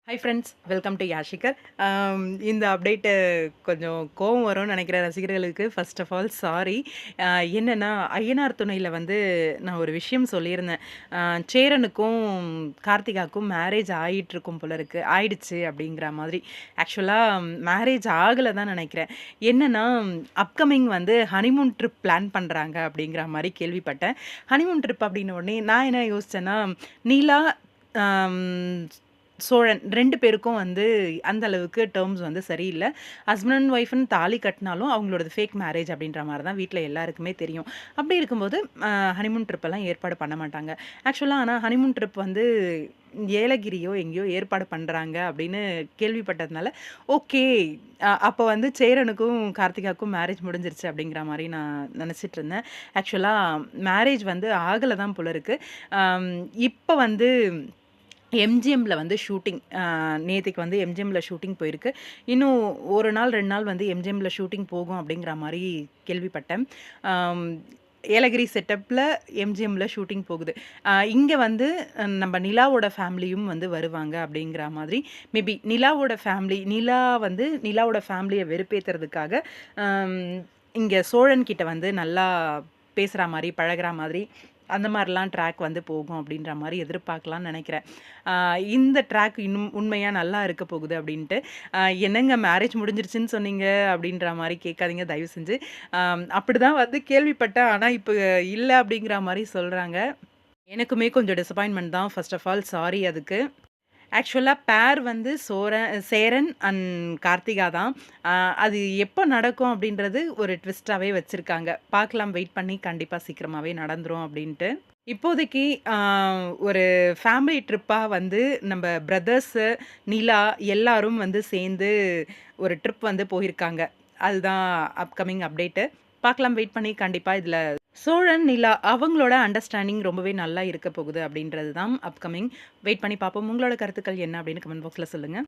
High friends, welcome to Yashikar. இந்த update கொஞ்சம் கோவம் வரும்னு நினைக்கிற ரசிகர்களுக்கு ஃபர்ஸ்ட் ஆஃப் ஆல் சாரி. என்னென்னா, ஐயனார் துணையில் வந்து நான் ஒரு விஷயம் சொல்லியிருந்தேன். சேரனுக்கும் கார்த்திகாவுக்கும் மேரேஜ் ஆகிட்டுருக்கும் போல இருக்குது, ஆயிடுச்சு அப்படிங்கிற மாதிரி. ஆக்சுவலாக மேரேஜ் ஆகலை தான் நினைக்கிறேன். என்னென்னா, அப்கமிங் வந்து ஹனிமூன் ட்ரிப் பிளான் பண்ணுறாங்க அப்படிங்கிற மாதிரி கேள்விப்பட்டேன். ஹனிமூன் ட்ரிப் அப்படின்ன உடனே நான் என்ன யோசித்தேன்னா, நீலா சோழன் 2 பேருக்கும் வந்து அந்த அளவுக்கு டெர்ம்ஸ் வந்து சரியில்ல. ஹஸ்பண்ட் அண்ட் ஒய்ஃப்ன்னு தாலி கட்டினாலும் அவங்களோடது ஃபேக் மேரேஜ் அப்படின்ற மாரி தான் வீட்ல எல்லாருக்குமே தெரியும். அப்படி இருக்கும்போது ஹனிமூன் ட்ரிப்பெல்லாம் ஏற்பாடு பண்ண மாட்டாங்க. ஆக்சுவலா ஆனா ஹனிமூன் ட்ரிப் வந்து ஏலகிரியோ எங்கேயோ ஏற்பாடு பண்றாங்க அப்படின்னு கேள்விப்பட்டதுனால, ஓகே, அப்போ வந்து சேரனுக்கும் கார்த்திகாவுக்கும் மேரேஜ் முடிஞ்சிருச்சு அப்படிங்கிற மாரி நான் நெனச்சிட்டு இருந்தேன். ஆக்சுவலா மேரேஜ் வந்து ஆகல தான் போல இருக்கு. இப்ப வந்து எம்ஜிஎம்ல வந்து ஷூட்டிங், நேத்தைக்கு வந்து எம்ஜிஎம்ல ஷூட்டிங் போயிருக்கு. இன்னும் 1 நாள் 2 நாள் வந்து எம்ஜிஎம்ல ஷூட்டிங் போகும் அப்படிங்கிற மாரி கேள்விப்பட்டேன். ஏலகிரி செட்டப்ல எம்ஜிஎம்ல ஷூட்டிங் போகுது. இங்க வந்து நம்ம நிலாவோட ஃபேமிலியும் வந்து வருவாங்க அப்படிங்கிற மாதிரி. மேபி நிலாவோட ஃபேமிலி வந்து நிலாவோட ஃபேமிலிய வெறுப்பேத்துறதுக்காக இங்க சோழன் கிட்ட வந்து நல்லா பேசுற மாரி, பழகுற மாதிரி அந்த மாரிலாம் ட்ராக் வந்து போகும் அப்படின்ற மாரி எதிர்பார்க்கலாம்னு நெனைக்கிறேன். இந்த ட்ராக் இன்னும் உண்மையா நல்லா இருக்க போகுது அப்படின்ட்டு. என்னங்க மேரேஜ் முடிஞ்சிருச்சுன்னு சொன்னீங்க அப்படின்ற மாரி கேட்காதீங்க தயவு செஞ்சு. அப்படிதான் வந்து கேள்விப்பட்டேன். ஆனா இப்ப இல்ல அப்படிங்கிற மாரி சொல்றாங்க. எனக்குமே கொஞ்சம் டிசப்பாயின்ட்மென்ட் தான். ஃபர்ஸ்ட் ஆஃப் ஆல் சாரி அதுக்கு. ஆக்சுவலா பேர் வந்து சேரன் அண்ட் கார்த்திகா தான். அது எப்போ நடக்கும் அப்படின்றது ஒரு ட்விஸ்ட்டாவே வச்சிருக்காங்க. பார்க்கலாம், வெயிட் பண்ணி கண்டிப்பா சீக்கிரமாவே நடந்துரும் அப்படின்ட்டு. இப்போதைக்கு ஒரு ஃபேமிலி ட்ரிப்பா வந்து நம்ப பிரதர்ஸு, நிலா எல்லாரும் வந்து சேர்ந்து ஒரு ட்ரிப் வந்து போயிருக்காங்க. அதுதான் அப்கமிங் அப்டேட்டு. பார்க்கலாம், வெயிட் பண்ணி கண்டிப்பா இதுல சோழன், நிலா அவங்களோட அண்டர்ஸ்டாண்டிங் ரொம்பவே நல்லா இருக்க போகுது அப்படின்றது தான் அப்கமிங். வெயிட் பண்ணி பார்ப்போம். உங்களோட கருத்துக்கள் என்ன அப்படின்னு கமெண்ட் பாக்ஸ்ல சொல்லுங்க.